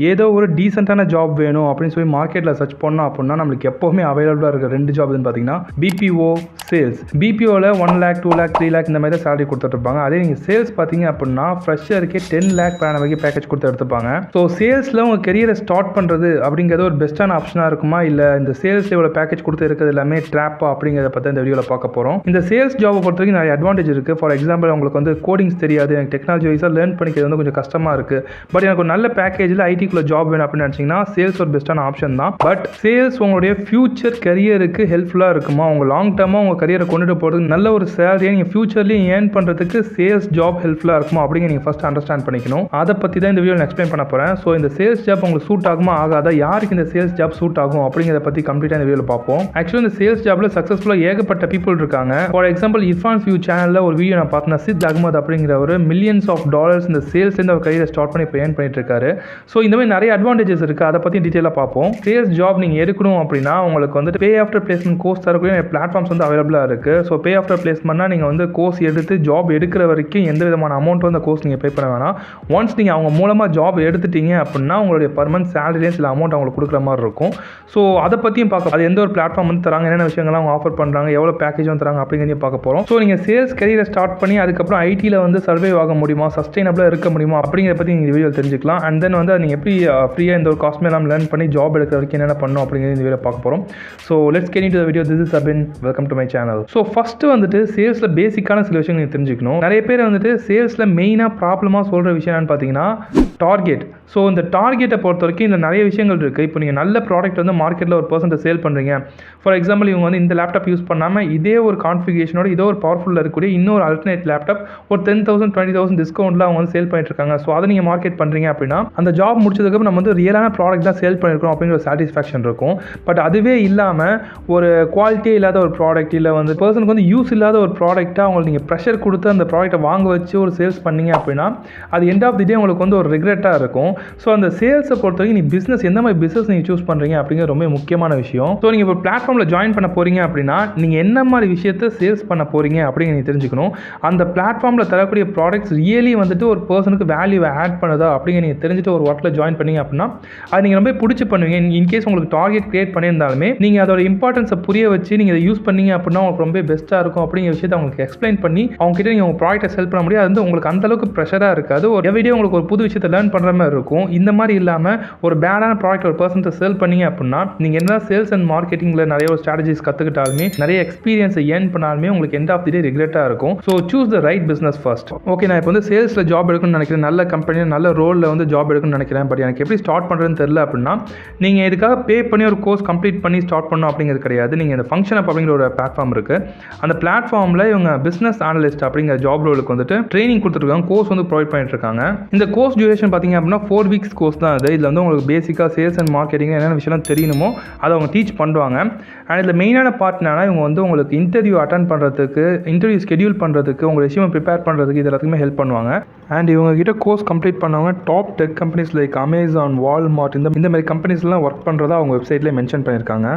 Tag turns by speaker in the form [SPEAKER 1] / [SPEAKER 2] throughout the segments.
[SPEAKER 1] ஏதோ ஒரு டீசென்ட்டான ஜாப் வேணும் அப்படின்னு சொல்லி மார்க்கெட்டில் சர்ச் பண்ணோம் அப்படின்னா நம்மளுக்கு எப்போவுமே அவைலபிளாக இருக்கிற 2 ஜாப் பார்த்தீங்கன்னா BPO, sales. பிபிஓவில் 1 lakh 2 lakh 3 lakh இந்த மாதிரி தான் சேலரி கொடுத்துட்ருப்பாங்க. அதே நீங்கள் சேல்ஸ் பார்த்தீங்க அப்படின்னா ஃப்ரெஷருக்கே 10 lakh per annum வரைக்கும் பேக்கேஜ் கொடுத்து எடுத்துப்பாங்க. ஸோ சேல்ஸில் உங்கள் கெரியரை ஸ்டார்ட் பண்ணுறது அப்படிங்கிறது ஒரு பெஸ்ட்டான ஆப்ஷனாக இருக்குமா, இல்லை இந்த சேல்ஸில் இவ்வளோ பேக்கேஜ் கொடுத்து இருக்கிறது எல்லாமே ட்ராப்பா அப்படிங்கிறத பற்றி இந்த வீடியோவில் பார்க்க போகிறோம். இந்த சேல்ஸ் ஜாபை பொறுத்த வரைக்கும் நிறைய அட்வான்டேஜ் இருக்குது. ஃபார் எக்ஸாம்பிள் உங்களுக்கு வந்து கோடிங்ஸ் தெரியாது, எனக்கு டெக்னாலஜி வைஸாக லேர்ன் பண்ணிக்கிறது வந்து கொஞ்சம் கஷ்டமாக இருக்குது. பட் எனக்கு ஒரு நல்ல பேக்கேஜில் ஐடிக்குள்ள ஜாப் வேணும் அப்படின்னு நினச்சிங்கன்னா சேல்ஸ் ஒரு பெஸ்ட்டான ஆப்ஷன் தான். பட் சேல்ஸ் உங்களுடைய ஃபியூச்சர் கரியருக்கு ஹெல்ப்ஃபுல்லாக இருக்குமா, உங்கள் லாங் டர்மாக உங்கள் கரியரை கொண்டுட்டு போகிறதுக்கு நல்ல ஒரு சேலரியை நீங்கள் ஃபியூச்சர்லேயும் ஏர்ன் பண்ணுறதுக்கு சேல்ஸ் ஜாப் ஹெல்ப்ஃபுல்லாக இருக்குமா அப்படிங்க நீங்கள் ஃபஸ்ட் அண்டர்ஸ்டாண்ட் பண்ணிக்கணும். அதை பற்றி தான் இந்த வீடியோவில் எக்ஸ்பிளைன் பண்ண போகிறேன். ஸோ இந்த சேல்ஸ் ஜாப் உங்களுக்கு சூட் ஆகுமா ஆகாதா, யாருக்கு இந்த சேல்ஸ் ஜாப் சூட் ஆகும் அப்படிங்கிறத பற்றி கம்ப்ளீட்டாக இந்த வீடியோவில் பார்ப்போம். ஆக்சுவலி இந்த சேல்ஸ் ஜாப்பில் சக்ஸஸ்ஃபுல்லாக ஏகப்பட்ட பீப்புள் இருக்காங்க. ஃபார் எக்ஸாம்பிள் இர்ஃபான் வியூ சேனலில் ஒரு வீடியோ நான் பார்த்தேன். சித் அகமது அப்படிங்கிற ஒரு $millions இந்த சேல்ஸ்லேருந்து அவர் கரியரை ஸ்டார்ட் பண்ணி இப்போ ஏர்ன் பண்ணிட்டு இருக்காரு. ஸோ இந்த மாதிரி நிறைய அட்வான்டேஜஸ் இருக்குது. அதை பற்றி டீட்டெயிலாக பார்ப்போம். சேல்ஸ் ஜாப் நீங்கள் எடுக்கணும் அப்படின்னா உங்களுக்கு வந்து பே ஆஃப்டர் பிளேஸ்மெண்ட் கோர்ஸ் தரக்கூடிய பிளாட்ஃபார்ம்ஸ் வந்து அவைலபிளாக இருக்குது. ஸோ பே ஆஃப்டர் பிளேஸ்மெண்ட்னா நீங்கள் வந்து கோர்ஸ் எடுத்து ஜாப் எடுக்கிற வரைக்கும் எந்த விதமான அமௌண்ட் வந்து கோர்ஸ் நீங்கள் பே பண்ண வேணாம். ஒன்ஸ் நீங்கள் அவங்க மூலமாக ஜாப் எடுத்துட்டீங்க அப்படின்னா உங்களுடைய பர் மந்த் சேலரிலேயே சில அமௌண்ட் அவங்களுக்கு கொடுக்குற மாதிரி இருக்கும். ஸோ அதை பற்றியும் பார்க்க, அது எந்த ஒரு பிளாட்ஃபார்ம் வந்து தராங்க, என்னென்ன விஷயங்கள்லாம் அவங்க ஆஃபர் பண்ணுறாங்க, எவ்வளோ பேக்கேஜ் வந்து தராங்க அப்படிங்கிறதையும் பார்க்க போகிறோம். ஸோ நீங்கள் சேல்ஸ் கரியரை ஸ்டார்ட் பண்ணி அதுக்கப்புறம் ஐடியில் வந்து சர்வே ஆக முடியுமா, சஸ்டைனபிளாக இருக்க முடியுமா அப்படிங்கிறத பற்றி நீங்கள் வீடியோ தெரிஞ்சுக்கலாம். அண்ட் தென் வந்து நீங்கள் எப்படி ஃப்ரீயாக இந்த ஒரு காஸ்ட்மே எல்லாம் லேர்ன் பண்ணி ஜாப் எடுக்கிற வரைக்கும் என்னென்ன பண்ணணும் அப்படிங்கிறது இந்த வீடியோ பார்க்க போகிறோம். So let's get into the video. This is Abin, welcome to my channel. So first வந்துட்டு சேல்ஸில் பேசிக்கான சில விஷயங்கள் நீங்கள் தெரிஞ்சுக்கணும். நிறைய பேர் வந்துட்டு சேல்ஸில் மெயினாக ப்ராப்ளமாக சொல்கிற விஷயம் என்னன்னு பார்த்தீங்கன்னா டார்கெட். ஸோ இந்த டார்கெட்டை பொறுத்த வரைக்கும் இந்த நிறைய விஷயங்கள் இருக்குது. இப்போ நீங்கள் நல்ல ப்ராடக்ட் வந்து மார்க்கெட்டில் ஒரு பர்சன்ட்டை சேல் பண்ணுறீங்க. ஃபார் எக்ஸாம்பிள் இவங்க வந்து இந்த லேப்டாப் யூஸ் பண்ணாமல் இதே ஒரு கான்ஃபிகரேஷனோட இதோ ஒரு பவர்ஃபுல்லாக இருக்கக்கூடிய இன்னொரு அல்டர்னேட் லேப்டாப் ஒரு 10,000 20,000 டிஸ்கவுண்ட்டில் அவங்க வந்து சேல் பண்ணிட்டு இருக்காங்க. ஸோ அதை நீங்கள் மார்க்கெட் பண்ணுறீங்க அப்படின்னா அந்த ஜாப் முடிச்சதுக்கப்புறம் நம்ம வந்து ரியலான ப்ராடக்ட் தான் சேல் பண்ணியிருக்கோம் அப்படிங்கிற ஒரு சாட்டிஸ்ஃபேக்ஷன் இருக்கும். பட் அதுவே இல்லாமல் ஒரு குவாலிட்டியே இல்லாத ஒரு ப்ராடக்ட், இல்லை வந்து பர்சனுக்கு வந்து யூஸ் இல்லாத ஒரு ப்ராடக்ட்டாக அவங்களுக்கு நீங்கள் ப்ரெஷர் கொடுத்து அந்த ப்ராடக்ட்டை வாங்க வச்சு ஒரு சேல்ஸ் பண்ணீங்க அப்படின்னா அது எண்ட் ஆஃப் தி டே உங்களுக்கு வந்து ஒரு ரிக்ரெட்டாக இருக்கும். ஸோ அந்த சேல்ஸை பொறுத்த வரைக்கும் நீ பிஸ்னஸ் எந்த மாதிரி பிஸ்னஸ் நீங்கள் சூஸ் பண்ணுறீங்க அப்படிங்கிறது ரொம்ப முக்கியமான விஷயம். ஸோ நீங்கள் இப்போ பிளாட்ஃபார்மில் ஜாயின் பண்ண போகிறீங்க அப்படின்னா நீங்கள் என்ன மாதிரி விஷயத்தை சேல்ஸ் பண்ண போகிறீங்க அப்படிங்க நீங்கள் தெரிஞ்சுக்கணும். அந்த பிளாட்ஃபார்மில் தரக்கூடிய ப்ராடக்ட்ஸ் ரியலி வந்துட்டு ஒரு பர்சனுக்கு வேல்யூ ஆட் பண்ணுதா அப்படிங்க நீங்கள் தெரிஞ்சுட்டு ஒரு ஒர்க்கில் ஜாயின் பண்ணீங்க அப்படின்னா அது நீங்கள் ரொம்ப பிடிச்சி பண்ணுவீங்க. இன்கேஸ் உங்களுக்கு டார்கெட் கிரியேட் பண்ணியிருந்தாலுமே நீங்கள் அதோட இம்பார்ட்டன்ஸை புரிய வச்சு நீங்கள் அதை யூஸ் பண்ணீங்க அப்படின்னா உங்களுக்கு ரொம்ப பெஸ்ட்டாக இருக்கும் அப்படிங்கிற விஷயத்தை அவங்களுக்கு எக்ஸ்பிளைன் பண்ணி அவங்க கிட்ட நீங்கள் உங்கள் ப்ராடக்ட்டை செல் பண்ண முடியும். அது வந்து உங்களுக்கு அந்த அளவுக்கு ப்ரெஷராக இருக்காது. ஒரு எவ்ரிடே உங்களுக்கு ஒரு புது விஷயத்தை லேர்ன் பண்ணுற மாதிரி இருக்கும். இந்த மாதிரி இல்லாமல் ஒரு பேடான ப்ராடக்ட் ஒரு பர்சன்ட்டை சேல் பண்ணீங்க அப்படின்னா நீங்கள் என்ன சேல்ஸ் அண்ட் மார்க்கெட்டிங்கில் நிறைய ஒரு ஸ்ட்ராட்டஜிஸ் கற்றுக்கிட்டாலுமே நிறைய எக்ஸ்பீரியன்ஸை ஏர்ன் பண்ணாலுமே உங்களுக்கு எண்ட் ஆஃப் தி டே ரிக்ரெட்டாக இருக்கும். So choose the right business first. Okay, நான் இப்போ வந்து சேல்ஸில் ஜாப் எடுக்கணும்னு நினைக்கிறேன், நல்ல கம்பெனியில் நல்ல ரோலில் வந்து ஜாப் எடுக்கணும்னு நினைக்கிறேன். பட் எனக்கு எப்படி ஸ்டார்ட் பண்ணுறதுன்னு தெரியல அப்படின்னா நீங்கள் இதுக்காக பே பண்ணி ஒரு கோர்ஸ் கம்ப்ளீட் பண்ணி ஸ்டார்ட் பண்ணணும் அப்படிங்கிறது கிடையாது. நீங்கள் இந்த FunctionUp அப்படிங்கிற ஒரு பிளாட்ஃபார்ம் இருக்குது. அந்த பிளாட்ஃபார்மில் இவங்க பிஸ்னஸ் அனலிஸ்ட் அப்படிங்கிற ஜாப் ரோலுக்கு வந்துட்டு ட்ரைனிங் கொடுத்துருக்காங்க, கோர்ஸ் வந்து ப்ரொவைட் பண்ணிட்டு இருக்காங்க. இந்த கோர்ஸ் டியூரேஷன் பார்த்தீங்க அப்படின்னா 4 weeks கோர்ஸ் தான். இதில் வந்து உங்களுக்கு பேசிக்காக சேல்ஸ் அண்ட் மார்க்கெட்டிங் என்னென்ன விஷயம் தெரியணுமோ அதை அவங்க டீச் பண்ணுவாங்க. அண்ட் இதில் மெயினான பார்ட் என்னன்னா இவங்க வந்து உங்களுக்கு இன்டர்வியூ அட்டன் பண்ணுறதுக்கு, இன்டர்வியூ ஸ்கெடியூல் பண்ணுறதுக்கு, உங்கள் ரெஸ்யூமை ப்ரிப்பேர் பண்ணுறதுக்கு இது எல்லாத்துக்குமே ஹெல்ப் பண்ணுவாங்க. அண்ட் இவங்க கிட்ட கோர்ஸ் கம்ப்ளீட் பண்ணவங்க top tech companies like Amazon, Walmart இந்த மாதிரி கம்பெனிஸ்லாம் ஒர்க் பண்ணுறதா அவங்க வெப்சைட்லேயே மென்ஷன் பண்ணியிருக்காங்க.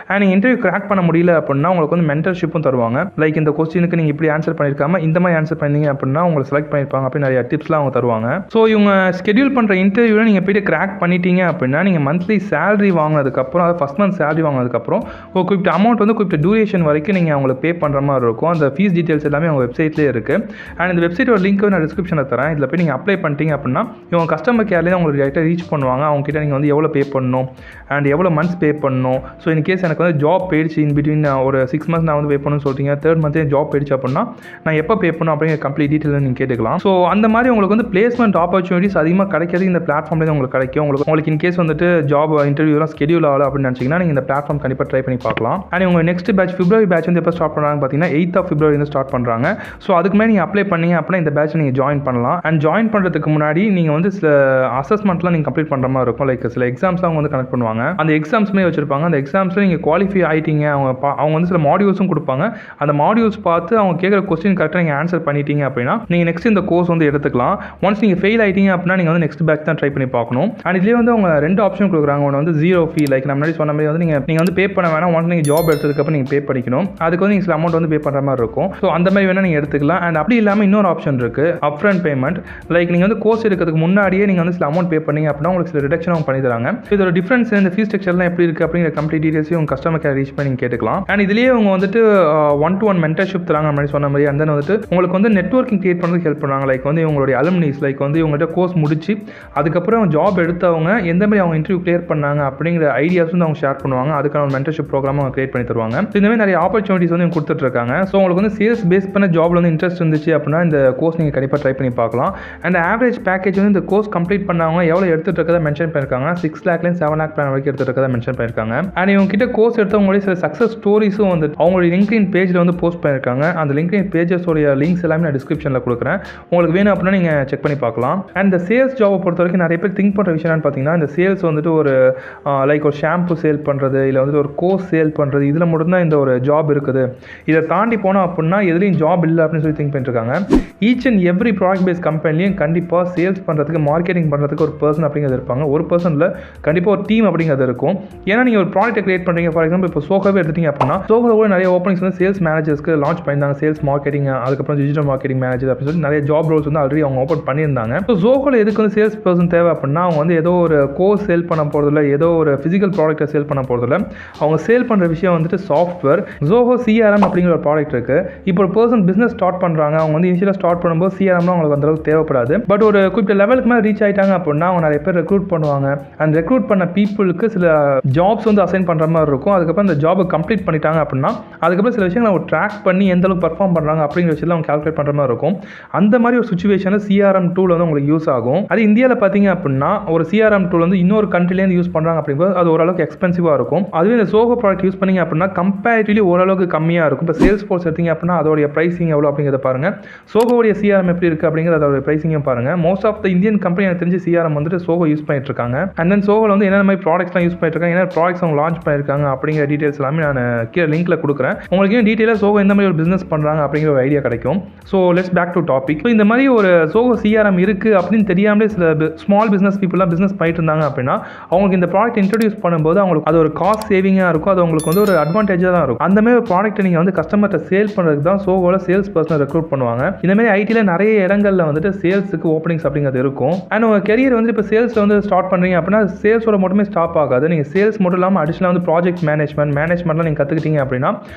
[SPEAKER 1] அண்ட் நீங்கள் இன்டர்வியூ கிராக் பண்ண முடியல அப்படின்னா உங்களுக்கு வந்து மென்டர்ஷிப்பும் தருவாங்க. லைக் இந்த கொஸ்டினுக்கு நீங்கள் இப்படி ஆன்சர் பண்ணியிருக்காம இந்த மாதிரி ஆன்சர் பண்ணீங்க அப்படின்னா உங்களை செலக்ட் பண்ணியிருப்பாங்க அப்படின்னு நிறைய டிப்ஸ்லாம் அவங்க தருவாங்க. ஸோ இவங்க ஸ்கெடியூல் பண்ணுற இன்டர்வியூவில் நீங்கள் போய்ட்டு கிராக் பண்ணிட்டீங்க அப்படின்னா நீங்கள் மந்த்லி சேலரி வாங்கினதுக்கப்புறம், அதாவது ஃபஸ்ட் மந்த் சேலரி வாங்கினதுக்கப்புறம் ஒரு குறிப்பிட்ட அமௌண்ட் வந்து குறிப்பிட்ட டியூரேஷன் வரைக்கும் நீங்கள் அவங்களுக்கு பே பண்ணுற மாதிரி இருக்கும். அந்த ஃபீஸ் டீட்டெயில்ஸ் எல்லாமே அவங்க வெப்சைட்லேயே இருக்குது. அண்ட் இந்த வெப்சைட்டோட லிங்க் நான் டிஸ்கிரிப்ஷனில் தரேன். இதில் போய் நீங்கள் அப்ளை பண்ணிட்டீங்க அப்படின்னா இவங்க கஸ்டமர் கேர்லேயே உங்களுக்கு டேரெக்டாக ரீச் பண்ணுவாங்க. அவங்க கிட்ட நீங்கள் வந்து எவ்வளோ பே பண்ணணும் அண்ட் எவ்வளோ மந்த்ஸ் பே பண்ணணும். ஸோ இன் கேஸ் எனக்கு வந்து ஜாப் போயிடுச்சு, இன் பிட்வீன் ஒரு 6 months நான் வந்து பே பண்ணணும்னு சொல்லிட்டீங்க, 3rd month ஜாப் போயிடுச்சு அப்படின்னா நான் எப்போ பே பண்ணணும் அப்படிங்கிற கம்ப்ளீட் டீட்டெயில் நீங்கள் கேட்டுக்கலாம். ஸோ அந்த மாதிரி உங்களுக்கு வந்து பிளேஸ்மெண்ட் ஆப்பர்ச்சுனிட்டிஸ் அதிகமாக கிடைக்கிறது இந்த பிளாட்ஃபார்ம்லேயே உங்களுக்கு கிடைக்கும். உங்களுக்கு இன் கேஸ் வந்துட்டு ஜாப் இன்டர்வியூலாம் ஸ்கெடியூல் ஆகல அப்படின்னு நினச்சிங்கன்னா நீங்கள் இந்த பிளாட்ஃபார்ம் கண்டிப்பாக ட்ரை பண்ணி பார்க்கலாம். அண்ட் உங்கள் நெக்ஸ்ட் பேட்ச் February பேட்ச் வந்து எப்போ ஸ்டார்ட் பண்ணுறாங்க பார்த்தீங்கன்னா 8th of February வந்து ஸ்டார்ட் பண்ணுறாங்க. ஸோ அதுக்கு மேலே நீங்கள் அப்ளை பண்ணீங்க அப்படின்னா இந்த பேட்ச் நீங்கள் ஜாயின் பண்ணலாம். அண்ட் ஜாயின் பண்ணுறதுக்கு முன்னாடி நீங்கள் வந்து சில அசஸ்மெண்ட்லாம் நீங்கள் கம்ப்ளீட் பண்ணுற மாதிரி இருக்கும். லைக் சில எக்ஸாம்ஸ்லாம் அவங்க வந்து கனெக்ட் பண்ணுவாங்க. அந்த எக்ஸாம்ஸ்மே வச்சிருப்பாங்க. அந்த எக்ஸாம்ஸில் நீங்கள் குவாலிஃபை ஆகிட்டீங்க, அவங்க வந்து சில மாடியூல்ஸும் கொடுப்பாங்க. அந்த மாடியூல்ஸ் பார்த்து அவங்க கேட்குற கொஸ்டின் கரெக்டாக நீங்கள் ஆன்சர் பண்ணிட்டீங்க அப்படின்னா நீங்கள் நெக்ஸ்ட் இந்த கோர்ஸ் வந்து எடுத்துக்கலாம். ஒன்ஸ் நீங்கள் ஃபெயில் ஆகிட்டீங்க அப்படின்னா நீங்கள் வந்து நெக்ஸ்ட் பேட்ச் தான் ட்ரை பண்ணி பார்க்கணும். அண்ட் இதுலேயே வந்து அவங்க 2 ஆப்ஷன் கொடுக்குறாங்க. ஒன்று வந்து 0 fee, லைக் நான் முன்னாடி சொன்ன மாதிரி வந்து நீங்கள் வந்து பே பண்ண வேணாம். ஒன்ஸ் நீங்கள் ஜாப் எடுத்ததுக்கப்புறம் நீங்கள் பே பண்ணிக்கணும். அதுக்கு வந்து நீங்கள் சில அமௌண்ட் வந்து பே பண்ணுற மாதிரி இருக்கும். ஸோ அந்த மாதிரி வேணால் நீங்கள் எடுத்துக்கலாம். அண்ட் அப்படி இல்லாமல் இன்னொரு ஆப்ஷன் இருக்குது, அப்ஃப்ரண்ட் பேமெண்ட். லைக் நீங்கள் வந்து கோர்ஸ் எடுக்கிறதுக்கு முன்னாடியே நீங்கள் வந்து சில அமௌண்ட் பே பண்ணி பண்ணீங்க அப்படின்னா உங்களுக்கு சில ரிடக்ஷன் அவங்க பண்ணி தராங்க. இதோட டிஃபரன்ஸ் இந்த ஃபீஸ் ஸ்ட்ரக்சர்லாம் எப்படி இருக்குது அப்படிங்கிற கம்ப்ளீட் டீடைல்ஸையும் உங்கள் கஸ்டமர் கேர் ரீச் பண்ணி கேட்டுக்கலாம். அண்ட் இதுலேயே அவங்க வந்துட்டு 1-to-1 மென்டர்ஷிப் தராங்க மாதிரி சொன்ன மாதிரி. அண்ட் தென் வந்துட்டு உங்களுக்கு வந்து நெட்வொர்க்கிங் கிரியேட் பண்ணுறதுக்கு ஹெல்ப் பண்ணுவாங்க. லைக் வந்து உங்களுடைய அலுமினிஸ் லைக் வந்து இவங்கள்ட்ட கோர்ஸ் முடிச்சு அதுக்கப்புறம் ஜாப் எடுத்தவங்க எந்த மாதிரி அவங்க இன்டர்வியூ கிளியர் பண்ணாங்க அப்படிங்கிற ஐடியாஸ் வந்து அவங்க ஷேர் பண்ணுவாங்க. அதுக்கான ஒரு மென்டர்ஷிப் ப்ரோக்ராம் அவங்க கிரியேட் பண்ணி தருவாங்க. இந்த மாதிரி நிறைய ஆப்பர்ச்சுனிட்டிஸ் வந்து கொடுத்துட்டு இருக்காங்க. ஸோ உங்களுக்கு வந்து சேல்ஸ் பேஸ் பண்ண ஜாப்ல வந்து இன்ட்ரெஸ்ட் இருந்துச்சு அப்படின்னா இந்த கோர்ஸ் நீங்கள் கண்டிப்பாக ட்ரை பண்ணி பார்க்கலாம். அண்ட் ஆவரேஜ் பேக்கேஜ் வந்து இந்த கோர்ஸ் கம்ப்ளீட் பண்ணவங்க எவ்வளோ எடுத்துட்டு இருக்கதை மென்ஷன் பண்ணியிருக்காங்க. 6 lakhலேருந்து 7 lakh பிளான் வரைக்கும் எடுத்துட்டு இருக்கதை மென்ஷன் பண்ணியிருக்காங்க. அண்ட் இவங்க கிட்ட கோர்ஸ் எடுத்தவங்களுடைய சில சக்ஸஸ் ஸ்டோரிஸும் வந்து அவங்களுடைய லிங்க்டின் பேஜில் வந்து போஸ்ட் பண்ணியிருக்காங்க. அந்த லிங்க்டின் பேஜஸோடைய லிங்க்ஸ் எல்லாமே நான் டிஸ்கிரிப்ஷனில் கொடுக்குறேன். உங்களுக்கு வேணும் அப்படின்னா நீங்கள் செக் பண்ணி பார்க்கலாம். அண்ட் இந்த சேல்ஸ் ஜாபை பொறுத்த வரைக்கும் நிறைய பேர் திங்க் பண்ணுற விஷயம் பார்த்தீங்கன்னா இந்த சேல்ஸ் வந்துட்டு ஒரு லைக் ஒரு ஷாம்பு சேல் பண்ணுறது இல்லை வந்து ஒரு கோர்ஸ் சேல் பண்ணுறது இதில் மட்டும்தான் இந்த ஒரு ஜாப் இருக்குது. இதை தாண்டி போனோம் அப்படின்னா எதுலையும் ஜாப் இல்லை அப்படின்னு சொல்லி திங்க் பண்ணிட்டு இருக்காங்க. Each and every product base கம்பெனிலையும் கண்டிப்பாக சேல்ஸ் பண்ணுறதுக்கு மார்க்கெட்டிங் பண்ணுறதுக்கு ஒரு பர்சன் அப்படிங்கிறது இருப்பாங்க. ஒரு பர்சனில் கண்டிப்பாக ஒரு டீம் அப்படிங்கிறது இருக்கும். ஏன்னா நீங்கள் ஒரு ப்ராடக்ட்டை கிரியேட் பண்ணுறீங்க. ஃபார் எக்ஸாம்பிள் இப்போ சோகாவே எடுத்துட்டீங்க அப்படின்னா சோகாவில் கூட நிறைய ஓப்பனிங்ஸ் வந்து சேல்ஸ் மேனேஜர்ஸ்க்கு லான்ச் பண்ணியிருந்தாங்க. சேல்ஸ் மார்க்கெட்டிங் அதுக்கப்புறம் டிஜிட்டல் மார்க்கெட்டிங் மேனேஜர் அப்படின்னு சொல்லி நிறைய ஜாப் ரோல்ஸ் வந்து ஆல்ரெடி அவங்க ஓப்பன் பண்ணியிருந்தாங்க. ஸோ ஜோகோவில் எதுக்கு வந்து சேல்ஸ் பர்சன் தேவை அப்படின்னா அவங்க வந்து ஏதோ ஒரு கோர்ஸ் சேல் பண்ண போகிறதில்ல, ஏதோ ஒரு ஃபிசிக்கல் ப்ராடக்ட்டை சேல் பண்ண போகிறதில்ல. அவங்க சேல் பண்ணுற விஷயம் வந்துட்டு சாஃப்ட்வேர். ஜோஹோ சிஆர்எம் அப்படிங்கிற ஒரு ப்ராடக்ட் இருக்குது. இப்போ ஒரு பர்சன் பிஸ்னஸ் ஸ்டார்ட் பண்ணுறாங்க. அவங்க வந்து இனிஷியலாக ஸ்டார்ட் பண்ணும்போது சிஆர்எம்லாம் அவங்களுக்கு அந்த அளவுக்கு தேவைப்படாது. பட் ஒரு குறிப்பிட்ட லெவலுக்கு மேலே ரீச் ஆகிட்டாங்க அப்படின்னா அவங்க நிறைய பேர் ரெக்ரூட் பண்ணுவாங்க. அந்த ரெக்ரூட் பண்ண பீப்புளுக்கு சில ஜாப்ஸ் வந்து அசைன் பண்ணுற மாதிரி இருக்கும். அதுக்கப்புறம் அந்த ஜாபை கம்ப்ளீட் பண்ணிட்டாங்க அப்படின்னா அதுக்கப்புறம் சில விஷயங்களை அவங்க ட்ராக் பண்ணி எந்த அளவுக்கு பர்ஃபார்ம் பண்ணுறாங்க அப்படிங்கிற விஷயத்தில் அவங்க கால்குலேட் பண்ணுற மாதிரி இருக்கும். அந்த மாதிரி ஒரு சுச்சுவேஷனில் சிஆர்எம் டூல் வந்து உங்களுக்கு யூஸ் ஆகும். அது இந்தியாவில் பார்த்தீங்க அப்படின்னா ஒரு சிஆர்எம் டூல் வந்து இன்னொரு கண்ட்ரிலேருந்து யூஸ் பண்ணுறாங்க அப்படிங்கும்போது அது ஓரளவுக்கு எக்ஸ்பென்சிவாக இருக்கும். அதுவே இந்த சோகோ ப்ராடக்ட் யூஸ் பண்ணிங்க அப்படின்னா கம்பேரிட்டிவ்லி ஓரளவுக்கு கம்மியாக இருக்கும். இப்போ சேல்ஸ் ஃபோர்ஸ் எடுத்தீங்க அப்படின்னா அதோடைய ப்ரைஸிங் எவ்வளோ அப்படிங்கிறத பாருங்கள். சோகோடைய சிஆர்எம் எப்படி இருக்குது அப்படிங்கிறது அதோட ப்ரைஸிங்கும் பாருங்கள். Most of the Indian company எனக்கு தெரிஞ்சு சிஆர்எம் வந்துட்டு சோகோ யூஸ் பண்ணிட்டு இருக்காங்க. அண்ட் தென் சோகோவில் வந்து என்னென்ன மாதிரி ப்ராடக்ட்ஸ்லாம் யூஸ் பண்ணிட்டு இருக்காங்க, என்ன ப்ராடக்ட்ஸ் அவங்க லான்ச் பண்ணியிருக்காங்க அப்படிங்கிற டீட்டெயில்ஸ் எல்லாமே நான் கீழே லிங்க்ல கொடுக்குறேன். உங்களுக்கு டீட்டெயிலாக சோகோ எந்த மாதிரி ஒரு பிஸ்னஸ் பண்ணுறாங்க அப்படிங்கிற ஒரு ஐடியா கிடைக்கும். So let's back to topic. So இந்த மாதிரி ஒரு சோகோ சிஆர்எம் இருக்குது அப்படின்னு தெரியாமலே சில ஸ்மால் பிஸ்னஸ் பீப்புளாக பிஸ்னஸ் பண்ணிட்டு இருந்தாங்க அப்படின்னா அவங்களுக்கு இந்த ப்ராடக்ட் இன்ட்ரடியூஸ் பண்ணும்போது அவங்களுக்கு அது ஒரு காஸ்ட் சேவிங்காக இருக்கும். அது உங்களுக்கு வந்து ஒரு அட்வான்டேஜாக தான் இருக்கும். அந்த மாதிரி ஒரு ப்ராடக்ட்டை நீங்கள் வந்து கஸ்டமர்கிட்ட சேல் பண்ணுறதுக்கு தான் சோகோவில் சேல்ஸ் பர்சனை ரெக்ரூட் பண்ணுவாங்க. இந்த மாதிரி ஐடியில் நிறைய இடங்களில் வந்துட்டு சேல்ஸுக்கு ஓப்பனிங்ஸ் அப்படிங்கிறது இருக்கும். அண்ட் உங்கள் கெரியர் வந்து இப்போ சேல்ஸில் வந்து ஸ்டார்ட் பண்ணுறீங்க அப்படின்னா சேல்ஸோட மட்டுமே ஸ்டாப் ஆகாது. நீங்கள் சேல்ஸ் மட்டும் இல்லாமல் அடிஷனலாக வந்து ப்ராஜெக்ட் மேனேஜ்மெண்ட்லாம் நீங்கள் கற்றுக்கிட்டீங்க அப்படின்னா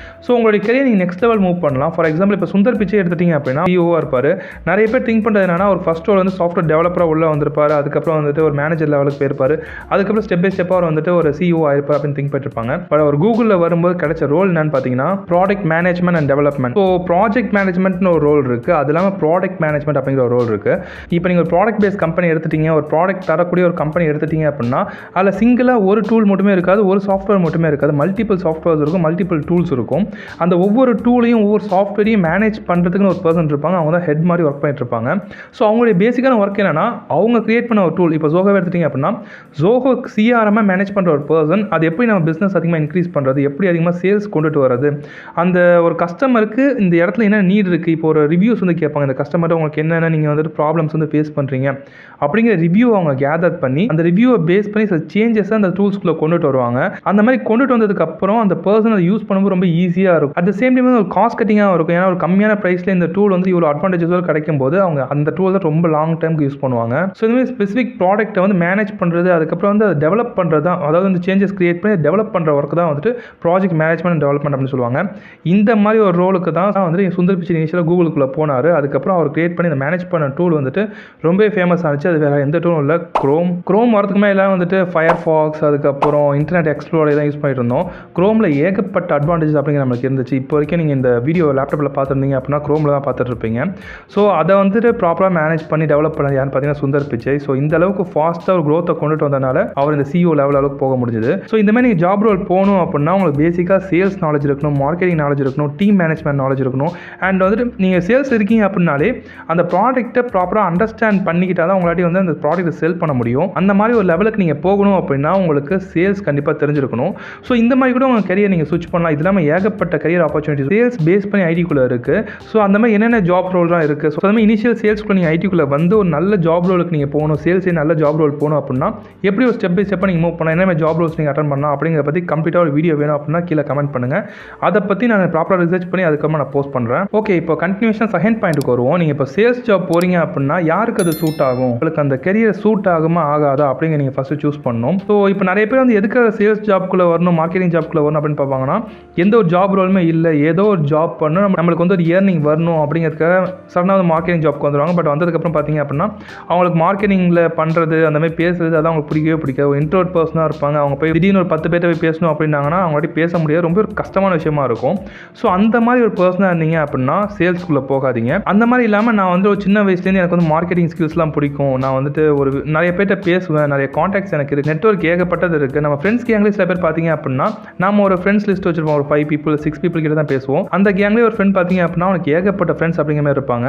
[SPEAKER 1] ஸோ உங்களுடைய கெரியர் நீங்கள் நெக்ஸ்ட் லெவல் மூவ் பண்ணலாம். ஃபார் எக்ஸாம்பிள் இப்போ சுந்தர் பிச்சை எடுத்துட்டீங்க அப்படின்னா சிஓவாக இருப்பார். நிறைய பேர் திங்க் பண்ணுறது என்னன்னா ஒரு ஃபர்ஸ்ட் ரோல் வந்து சாஃப்ட்வேர் டெவலப்பராக உள்ள வந்திருப்பார். அதுக்கப்புறம் வந்துட்டு ஒரு மேனேஜர் லெவலுக்கு போயிருப்பார். அதுக்கப்புறம் ஸ்டெப் பை ஸ்டெப்பாக வந்துட்டு ஒரு சிஓ ஆயிருப்பார் அப்படின்னு திங்க் பண்ணிருப்பாங்க. பட் ஒரு கூகுளில் வரும்போது கிடைச்ச ரோல் என்னன்னு பார்த்தீங்கன்னா product management and development. So project மேனேஜ்மெண்ட்னு ஒரு ரோல் இருக்குது. அது இல்லாமல் ப்ராடக்ட் மேனேஜ்மெண்ட் அப்படிங்கிற ஒரு ரோல் இருக்குது. இப்போ நீங்கள் ஒரு ப்ராடக்ட் பேஸ் கம்பெனி எடுத்துட்டீங்க, ஒரு ப்ராடக்ட் தரக்கூடிய ஒரு கம்பெனி எடுத்துட்டீங்க அப்படின்னா அதில் சிங்கிளாக ஒரு டூல் மட்டுமே இருக்காது, ஒரு சாஃப்ட்வேர் மட்டுமே இருக்காது. மல்டிபிள் சாஃப்ட்வேர்ஸ் இருக்கும், மல்டிபிள் டூல்ஸ் இருக்கும். அந்த ஒவ்வொரு டூலையும் ஒவ்வொரு சாஃப்ட்வேரையும் மேனேஜ் பண்ணுறதுக்குன்னு ஒரு பர்சன் இருப்பாங்க. அவங்க தான் ஹெட் மாதிரி ஒர்க் பண்ணிட்டு இருப்பாங்க. ஸோ அவங்களுடைய பேசிக்கான ஒர்க் என்னன்னா அவங்க கிரியேட் பண்ண ஒரு டூல். இப்போ ஜோகோ எடுத்துட்டீங்க அப்படின்னா ஜோகோ சிஆர்எம் மேனேஜ் பண்ணுற ஒரு பர்சன் அது எப்படி நம்ம பிஸ்னஸ் அதிகமாக இன்க்ரீஸ் பண்ணுறது, எப்படி அதிகமாக சேல்ஸ் கொண்டுட்டு வரது, அந்த ஒரு கஸ்டமருக்கு இந்த இடத்துல என்ன நீட் இருக்குது. இப்போ ஒரு ரிவ்யூஸ் வந்து கேட்பாங்க. இந்த கஸ்டமர் உங்களுக்கு என்னென்ன நீங்கள் வந்துட்டு ப்ராப்ளம்ஸ் வந்து ஃபேஸ் பண்ணுறீங்க அப்படிங்கிற ரிவ்யூ அவங்க கேதர் பண்ணி அந்த ரிவ்யூவை பேஸ் பண்ணி சில சேஞ்சஸை அந்த டூல்ஸ்குள்ளே கொண்டுட்டு வருவாங்க. அந்த மாதிரி கொண்டுட்டு வந்ததுக்கு அப்புறம் அந்த பர்சன் அதை யூஸ் பண்ணும்போது ரொம்ப ஈஸியாக இருக்கும். அட் த சேம் டைம் ஒரு காஸ்ட் கட்டிங்காக இருக்கும். ஏன்னா ஒரு கம்மியான ப்ரைஸில் இந்த டூல் வந்து இவ்வளோ அட்வான்டேஜஸ் கிடைக்கும் போது அவங்க அந்த டூல் தான் ரொம்ப லாங் டைமுக்கு யூஸ் பண்ணுவாங்க. ஸோ இந்த மாதிரி ஸ்பெசிஃபிக் ப்ராடக்ட்டை வந்து மேனேஜ் பண்ணுறது, அதுக்கப்புறம் வந்து அதை டெவலப் பண்ணுறது தான், அதாவது வந்து சேஞ்சஸ் கிரியேட் பண்ணி டெவலப் பண்ணுற ஒர்க் தான் வந்துட்டு ப்ராஜெக்ட் மேனேஜ்மெண்ட் அண்ட் டெவலப்மெண்ட் அப்படின்னு சொல்லுவாங்க. இந்த மாதிரி ஒரு ரோலுக்கு தான் வந்து சுந்தர் பிச்சை இனிஷியலாக கூகுளுக்குள்ளே போனார். அதுக்கப்புறம் அவர் கிரியேட் பண்ணி இந்த மேனேஜ் பண்ண டூல் வந்துட்டு ரொம்ப ஃபேமஸ் ஆச்சு. அது வேறு எந்த டூலும் இல்லை, க்ரோம் வரதுக்குமே எல்லாம் வந்துட்டு ஃபயர்ஃபாக்ஸ் அதுக்கப்புறம் இன்டர்நெட் எக்ஸ்ப்ளோரர் தான் யூஸ் பண்ணிட்டு இருந்தோம். க்ரோமில் ஏகப்பட்ட அட்வான்டேஜஸ் அப்படிங்கிற நம்மளுக்கு இருந்துச்சு. இப்போ வரைக்கும் நீங்கள் இந்த வீடியோ லேப்டாப்பில் பார்த்துருந்தீங்க அப்படின்னா க்ரோமில் தான் பார்த்துட்டு இருப்பீங்க. ஸோ அதை வந்துட்டு ப்ராப்பராக மேனேஜ் பண்ணி டெவலப் பண்ணது யாருன்னு பார்த்தீங்கன்னா சுந்தர் பிச்சை. ஸோ இந்த அளவுக்கு ஃபாஸ்ட்டாக ஒரு க்ரோத்தை கொண்டுட்டு வந்தனால அவர் இந்த சிஓ லெவல் அளவுக்கு போக முடிஞ்சுது. ஸோ இந்த மாதிரி நீங்கள் ஜாப் ரோல் போகணும் அப்படின்னா உங்களுக்கு பேசிக்காக சேல்ஸ் நாலேஜ் இருக்கணும், மார்க்கெட்டிங் நாலேஜ் இருக்கணும், டீம் மேனேஜ்மெண்ட் நாலேஜ் இருக்கணும். அண்ட் வந்துட்டு நீங்கள் சேல்ஸ் இருக்கீங்க அப்படின்னாலே அந்த ப்ராடக்ட்டை ப்ராப்பராக அண்டர்ஸ்டாண்ட் பண்ணிக்கிட்டால் தான் உங்களாட்டி வந்து அந்த ப்ராடக்ட்டை செல் பண்ண முடியும். அந்த மாதிரி ஒரு லெவலுக்கு நீங்கள் போகணும் அப்படின்னா உங்களுக்கு சேல்ஸ் கண்டிப்பாக தெரிஞ்சிருக்கணும். ஸோ இந்த மாதிரி கூட உங்கள் கரியர் நீங்கள் ஸ்விட்ச் பண்ணலாம். இது இல்லாமல் ஏகப்பட்ட கரியர் ஆப்பர்ச்சுனிட்டி சேல்ஸ் பேஸ் பண்ணி ஐடிக்குள்ளே இருக்குது. ஸோ அந்த மாதிரி என்னென்ன ஜாப் ரோல் தான் இருக்குது. ஸோ அந்த மாதிரி இனிஷியல் சேல்ஸ்க்குள்ள நீங்கள் ஐடிக்குள்ளே வந்து ஒரு நல்ல ஜாப் ரோலுக்கு நீங்கள் போகணும், சேல்ஸே நல்ல ஜாப் ரோல் போகணும் அப்படின்னா எப்படி ஒரு ஸ்டெப் பை ஸ்டெப்பாக நீங்கள் மூவ் பண்ணலாம், என்ன ஜாப் ரோல்ஸ் நீங்கள் அட்டன் பண்ணலாம் அப்படிங்கிற பற்றி கம்ப்ளீட்டாக ஒரு வீடியோ வேணும் அப்படின்னா கீழே கமெண்ட் பண்ணுங்கள். அதை பற்றி நான் ப்ராப்பராக ரிசர்ச் பண்ணி அதுக்கப்புறமா நான் போஸ்ட் பண்ணுறேன். ஓகே, இப்போ கண்டினியூஷன் செகண்ட் பாயிண்ட்டுக்கு வருவோம். நீங்கள் இப்போ சேல்ஸ் ஜாப் போகிறீங்க அப்படின்னா யாருக்கு அது சூட் ஆகும், உங்களுக்கு அந்த கெரியரை சூட் ஆகுமா ஆகாதா அப்படிங்க நீங்கள் ஃபஸ்ட்டு சூஸ் பண்ணணும். ஸோ இப்போ நிறைய பேர் வந்து எதுக்காக சேல்ஸ் ஜாப்குள்ளே வரணும், மார்க்கெட்டிங் ஜாப்குள்ளே வரணும் அப்படின்னு பார்ப்பாங்கன்னா, எந்த ஒரு ஜாப் ரோலுமே இல்லை, ஏதோ ஒரு ஜாப் பண்ணணும், நம்மளுக்கு வந்து ஒரு இயர்னிங் வரணும் அப்படிங்கிறதுக்காக சடனாக வந்து மார்க்கெட்டிங் ஜாப்க்கு வந்துடுவாங்க. பட் வந்ததுக்கப்புறம் பார்த்தீங்க அப்படின்னா அவங்களுக்கு மார்க்கெட்டிங்கில் பண்ணுறது, அந்த மாதிரி பேசுறது அதெல்லாம் அவங்களுக்கு பிடிக்கவே பிடிக்காது. ஒரு இன்ட்ரோவர்ட் பர்சனாக இருப்பாங்க. அவங்க போய் திடீர்னு ஒரு 10 பேர்ட்ட போய் பேசணும் அப்படின்னாங்கன்னா அவங்களாட்டி பேச முடியாது. ரொம்ப ஒரு கஷ்டமான விஷயமா இருக்கும். ஸோ அந்த மாதிரி ஒரு பர்சனாக இருந்தீங்க அப்படின்னா சேல்ஸ்குள்ளே போகாதீங்க. அந்த மாதிரி இல்லாமல் நான் வந்து ஒரு சின்ன வயசுலேருந்து எனக்கு வந்து மார்க்கெட்டிங் ஸ்கில்ஸ்லாம் பிடிக்கும், நான் வந்துட்டு ஒரு நிறைய பேர்ட்ட பேசுவேன், நிறைய காண்டாக்ட்ஸ் எனக்கு இருக்குது, நெட்வொர்க் ஏகப்பட்டது இருக்குது. நம்ம ஃப்ரெண்ட்ஸ் கேங்லேயே சில பேர் பார்த்தீங்க அப்படின்னா நம்ம ஒரு ஃப்ரெண்ட்ஸ் லிஸ்ட் வச்சிருப்போம். ஒரு 5 people 6 people கிட்ட தான் பேசுவோம். அந்த கேங்லேயே ஒரு ஃப்ரெண்ட் பார்த்தீங்க அப்படின்னா அவனுக்கு ஏகப்பட்ட ஃப்ரெண்ட்ஸ் அப்படிங்கிற மாதிரி இருப்பாங்க.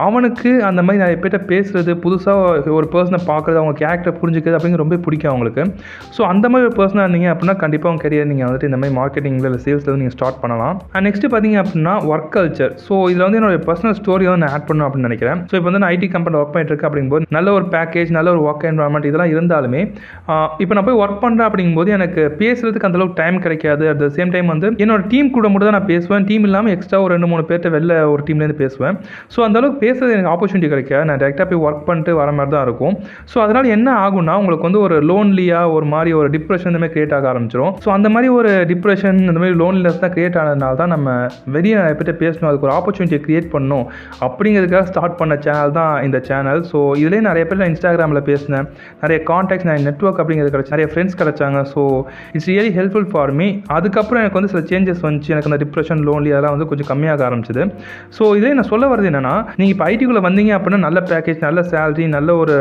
[SPEAKER 1] அவனுக்கு அந்த மாதிரி நிறைய பேர்ட்ட பேசுறது, புதுசாக ஒரு பர்சனை பார்க்குறது, அவங்க கேரக்டர் புரிஞ்சுக்கிறது அப்படிங்கிற ரொம்ப பிடிக்கும் அவங்களுக்கு. ஸோ அந்த மாதிரி ஒரு பர்சனாக இருந்தீங்க அப்படின்னா கண்டிப்பாக உங்கள் கரியர் நீங்கள் வந்துட்டு இந்த மாதிரி மார்க்கெட்டிங்கில் இல்லை சேல்ஸில் வந்து நீங்கள் ஸ்டார்ட் பண்ணலாம். அண்ட் நெக்ஸ்ட் பார்த்தீங்க அப்படின்னா ஒர்க் கல்ச்சர். ஸோ இதில் வந்து என்னோட பர்சனல் ஸ்டோரி வந்து நான் ஆட் பண்ணணும் அப்படின்னு நினைக்கிறேன். ஸோ இப்போ வந்து நான் ஐடி கம்பெனியில் ஒர்க் பண்ணிட்டு இருக்கேன் அப்படிங்கும்போது நல்ல ஒரு பேக்கேஜ், நல்ல ஒரு ஒர்க் என்வரான்மெண்ட் இதெல்லாம் இருந்தாலுமே இப்போ நான் போய் ஒர்க் பண்ணுறேன் அப்படிங்கும்போது எனக்கு பேசுறதுக்கு அந்தளவுக்கு டைம் கிடைக்காது. அட் த சேம் டைம் வந்து என்னோட டீம் கூட மட்டும் தான் நான் பேசுவேன். டீம் இல்லாமல் எக்ஸ்ட்ரா ஒரு 2-3 பேர்ட்ட வெளில ஒரு டீம்லேருந்து பேசுவேன். ஸோ அந்தளவுக்கு பேசுறது எனக்கு ஆப்பர்ச்சுனிட்டி கிடைக்காது. நான் டேரெக்டாக போய் ஒர்க் பண்ணிட்டு வர மாதிரி தான் இருக்கும். ஸோ அதனால் என்ன ஆகும்னா உங்களுக்கு வந்து ஒரு லோன்லியாக ஒரு மாதிரி ஒரு டிப்ரெஷன் இந்த மாதிரி கிரியேட் ஆக ஆரம்பிச்சிடும். ஸோ அந்த மாதிரி ஒரு டிப்ரெஷன் இந்த மாதிரி லோன்லினஸ் தான் கிரியேட் ஆனதுனால தான் நம்ம வெளியே நிறைய பேர்ட்ட பேசணும், அதுக்கு ஒரு ஆப்பர்ச்சுனிட்டியை கிரியேட் பண்ணணும் அப்படிங்கிறதுக்காக ஸ்டார்ட் பண்ண சேனல் தான் இந்த சேனல். ஸோ இதுலேயே நிறைய பேர் நான் இன்ஸ்டாகிராமில் பேசினேன், நிறைய காண்டாக்ட்ஸ், நிறைய நெட்வொர்க் அப்படிங்கிறது கிடச்சி, நிறைய ஃப்ரெண்ட்ஸ் கிடச்சாங்க. So it's really helpful for me. அதுக்கப்புறம் எனக்கு வந்து சில சேஞ்சஸ் வந்துச்சு. எனக்கு அந்த டிப்ரெஷன், லோன்லி அதெல்லாம் வந்து கொஞ்சம் கம்மியாக ஆரம்பிச்சிது. ஸோ இதே நான் சொல்ல வரது என்னன்னா, நீங்கள் இப்போ ஐடிக்குள்ளே வந்தீங்க அப்படின்னா நல்ல பேக்கேஜ், நல்ல சேலரி, நல்ல ஒரு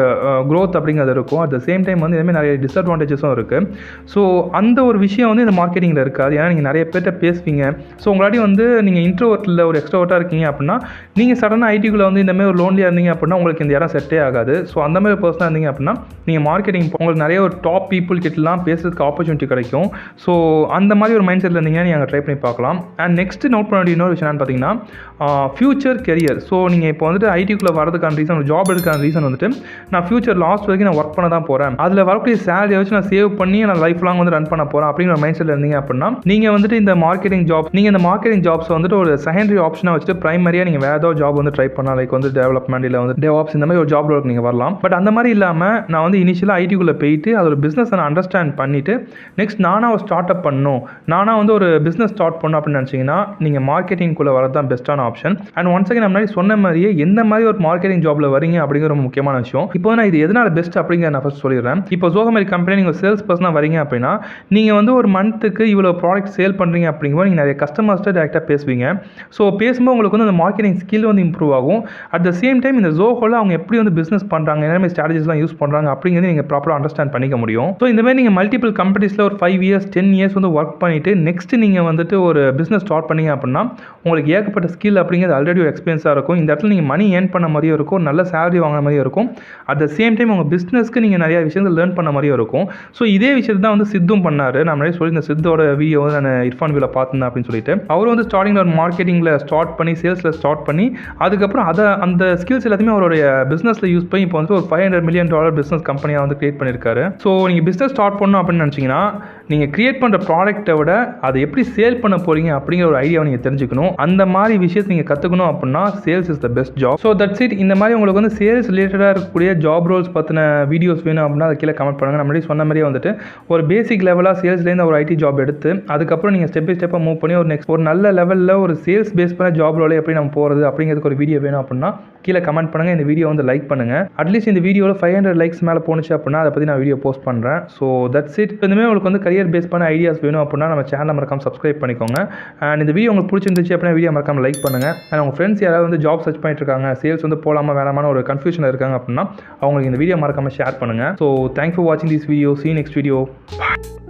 [SPEAKER 1] க்ரோத் அப்படிங்கிறது இருக்கும். அட் த சேம் டைம் வந்து இதுமாதிரி நிறைய டிஸ்அட்வான்டேஜஸும் இருக்குது. ஸோ அந்த ஒரு விஷயம் வந்து இந்த மார்க்கெட்டிங்கில் இருக்காது. ஏன்னா நீங்கள் நிறைய பேர்ட்ட பேசுவீங்க. ஸோ உங்களாடி வந்து நீங்கள் இன்ட்ரோவர்ட்டில் ஒரு எக்ஸ்ட்ரோவர்ட்டாக இருக்கீங்க அப்படின்னா நீங்கள் சடனாக ஐடிக்குள்ளே வந்து இந்தமாதிரி ஒரு லோன்லியாக இருந்தீங்க அப்படின்னா உங்களுக்கு இந்த இடம் செட்டே ஆகாது. ஸோ அந்த மாதிரி பர்சனாக இருந்தீங்க அப்படின்னா நீங்கள் மார்க்கெட்டிங் உங்களுக்கு நிறைய ஒரு டாப் பீப்புள் கிட்டலாம் பேசுறதுக்கு ஆப்பர்ச்சுனிட்டி கிடைக்கும். ஸோ அந்த மாதிரி ஒரு மைண்ட் செட்டில் இருந்தீங்கன்னா நீங்கள் ட்ரை பண்ணி பார்க்கலாம். அண்ட் நெக்ஸ்ட் நோட் பண்ண வேண்டிய இன்னொரு விஷயம் என்னன்னு பார்த்தீங்கன்னா ஃபியூச்சர் கெரியர். ஸோ நீங்கள் இப்போ வந்துட்டு ஐடிக்குள்ளே வரதுக்கான ரீசன், ஒரு ஜாப் எடுக்கான ரீசன் வந்துட்டு நான் ஃபியூச்சர் லாஸ்ட் வரைக்கும் நான் ஒர்க் பண்ண தான் போகிறேன், அதில் வரக்கூடிய சேலரியை வச்சு நான் சேவ் பண்ணி நான் லைஃப் லாங் வந்து ரன் பண்ண போகிறேன் அப்படிங்கிற மைண்ட் செட்டில் இருந்தீங்க அப்படின்னா நீங்கள் வந்துட்டு இந்த மார்க்கெட்டிங் ஜாப்ஸ் வந்துட்டு ஒரு செகண்டரி ஆப்ஷனாக வச்சுட்டு ப்ரைமரியாக நீங்கள் வேறு ஏதாவது ஜாப் வந்து ட்ரை பண்ணலாம். லைக் வந்து டெவலப்மெண்ட் இல்லை வந்து டெவாப்ஸ் இந்த மாதிரி ஒரு ஜாப் ரோலுக்கு நீங்கள் வரலாம். பட் அந்த மாதிரி இல்லாமல் நான் வந்து இனிஷியலாக ஐடிக்குள்ளே போயிட்டு அதோட பிஸ்னஸ் நான் அண்டர்ஸ்டாண்ட் பண்ணிவிட்டு நெக்ஸ்ட் நானாக ஒரு ஸ்டார்ட் அப் பண்ணணும், நானாக வந்து ஒரு பிஸ்னஸ் ஸ்டார்ட் பண்ணணும் அப்படின்னு நினச்சிங்கன்னா நீங்கள் மார்க்கெட்டிங்குள்ளே வரது தான் பெஸ்ட்டான ஆப்ஷன். அண்ட் ஒன்ஸ் அகைன் நான் முன்னாடி சொன்ன மாதிரியே எந்த மாதிரி ஒரு மார்க்கெட்டிங் ஜாபில் வரீங்க அப்படிங்கிற ரொம்ப முக்கியமான விஷயம். இப்போ நான் இது எதனால் பெஸ்ட் அப்படிங்கிற நான் ஃபஸ்ட் சொல்லிடுறேன். இப்போ ஜோகமரி கம்பெனி நீங்கள் சேல்ஸ் பர்சனாக வரீங்க அப்படின்னா நீங்கள் வந்து ஒரு மந்த்துக்கு இவ்வளோ ப்ராடக்ட் சேல் பண்ணுறீங்க அப்படிங்கும்போது நீங்கள் நிறைய கஸ்டமர்ஸ்ட்டை டேரெக்டாக பேசுவீங்க. ஸோ பேசும்போது உங்களுக்கு வந்து அந்த மார்க்கெட்டிங் ஸ்கில் வந்து இம்ப்ரூவ் ஆகும். அட் த சேம் டைம் இந்த ஜோஹோவில் அவங்க எப்படி வந்து பிஸ்னஸ் பண்ணுறாங்க, என்னென்ன ஸ்ட்ராட்டஜிஸ்லாம் யூஸ் பண்ணுறாங்க அப்படிங்கிறது நீங்கள் ப்ராப்பராக அண்டர்ஸ்டாண்ட் பண்ணிக்க முடியும். ஸோ இந்த மாதிரி நீங்கள் மல்டிபிள் கம்பெனிஸில் ஒரு 5 years 10 years வந்து ஒர்க் பண்ணிவிட்டு நெக்ஸ்ட் நீங்கள் வந்துட்டு ஒரு பிஸ்னஸ் ஸ்டார்ட் பண்ணீங்க அப்படின்னா உங்களுக்கு ஏகப்பட்ட ஸ்கில் அப்படிங்கிறது ஆல்ரெடி ஒரு எக்ஸ்பீரியன்ஸாக இருக்கும். இந்த இடத்துல நீங்கள் மணி ஏர்ன் பண்ண மாதிரியும் இருக்கும், நல்ல சேலரி வாங்கின மாதிரியும் இருக்கும். அட் த சேம் டைம் உங்கள் பிஸ்னஸ்க்கு நீங்கள் நிறைய விஷயங்கள் லேர்ன் பண்ண மாதிரியும் இருக்கும். ஸோ இதே விஷயத்தை தான் வந்து சித்தும் பண்ணார். நான் முன்னாடி சொல்லி இந்த சித்தோட வீடியோ வந்து நான் இர்ஃபான் வியூவில் பார்த்துருந்தேன் அப்படின்னு சொல்லிட்டு அவர் வந்து ஸ்டார்டிங்கில் ஒரு மார்க்கெட்டிங்கில் ஸ்டார்ட் பண்ணி சேல்ஸில் ஸ்டார்ட் பண்ணி அதுக்கப்புறம் அந்த ஸ்கில்ஸ் எல்லாத்தையுமே அவருடைய பிஸ்னஸில் யூஸ் பண்ணி இப்போ வந்து ஒரு $500 million பிஸ்னஸ் கம்பெனியாக வந்து கிரியேட் பண்ணியிருக்காரு. ஸோ நீங்கள் பிஸ்னஸ் ஸ்டார்ட் பண்ணணும் அப்படின்னு நினச்சிங்கன்னா நீங்கள் கிரியேட் பண்ணுற ப்ராடக்ட்டை விட அதை எப்படி சேல் பண்ண போகிறீங்க அப்படிங்கிற ஒரு ஐடியாவை நீங்கள் தெரிஞ்சுக்கணும். அந்த மாதிரி விஷயத்தை நீங்கள் கற்றுக்கணும் அப்படின்னா sales is the best job. So that's it. இந்த மாதிரி உங்களுக்கு வந்து சேல்ஸ் ரிலேட்டடாக இருக்கக்கூடிய ஜாப் ரோல்ஸ் பற்றின வீடியோஸ் வேணும் அப்படின்னா அதை கீழே கமெண்ட் பண்ணுங்கள். நம்ம சொன்ன மாதிரியே வந்துட்டு ஒரு பேசிக் லெவலாக சேல்ஸ்லேருந்து ஒரு ஐடி ஜாப் எடுத்து அதுக்கப்புறம் நீங்கள் ஸ்டெப் பை ஸ்டெப்பாக மூவ் பண்ணி ஒரு நல்ல லெவலில் ஒரு சேல்ஸ் பேஸ் பண்ண ஜாப் ரோலை எப்படி நம்ம போகிறது அப்படிங்கிறதுக்கு ஒரு வீடியோ வேணும் அப்படின்னா கீழே கமெண்ட் பண்ணுங்கள். இந்த வீடியோ வந்து லைக் பண்ணுங்கள். அட்லீஸ்ட் இந்த வீடியோவில் 500 likes மேலே போணுச்சு அப்படின்னா அதை பற்றி நான் வீடியோ போஸ்ட் பண்ணுறேன். So that's it. இனிமேல் உங்களுக்கு வந்து கரியர் பேஸ் பண்ண ஐடியாஸ் வேணும் அப்படின்னா நம்ம சேனலை மறக்காம சப்ஸ்கிரைப் பண்ணிக்கோங்க. அண்ட் இந்த வீடியோ உங்களுக்கு பிடிச்சிருந்துச்சு அப்படின்னா வீடியோ மறக்காம லைக் பண்ணுங்கள். அண்ட் உங்கள் ஃப்ரெண்ட்ஸ் யாராவது வந்து ஜாப் சர்ச் பண்ணிட்டு இருக்காங்க, சேல்ஸ் வந்து போகலாமா வேணாமான ஒரு கன்ஃபியூஷனில் இருக்காங்க அப்படின்னா அவங்களுக்கு இந்த வீடியோ மறக்காம ஷேர் பண்ணுங்கள். ஸோ தேங்க்ஸ் ஃபார் வாட்சிங் this video. See you next video. Bye.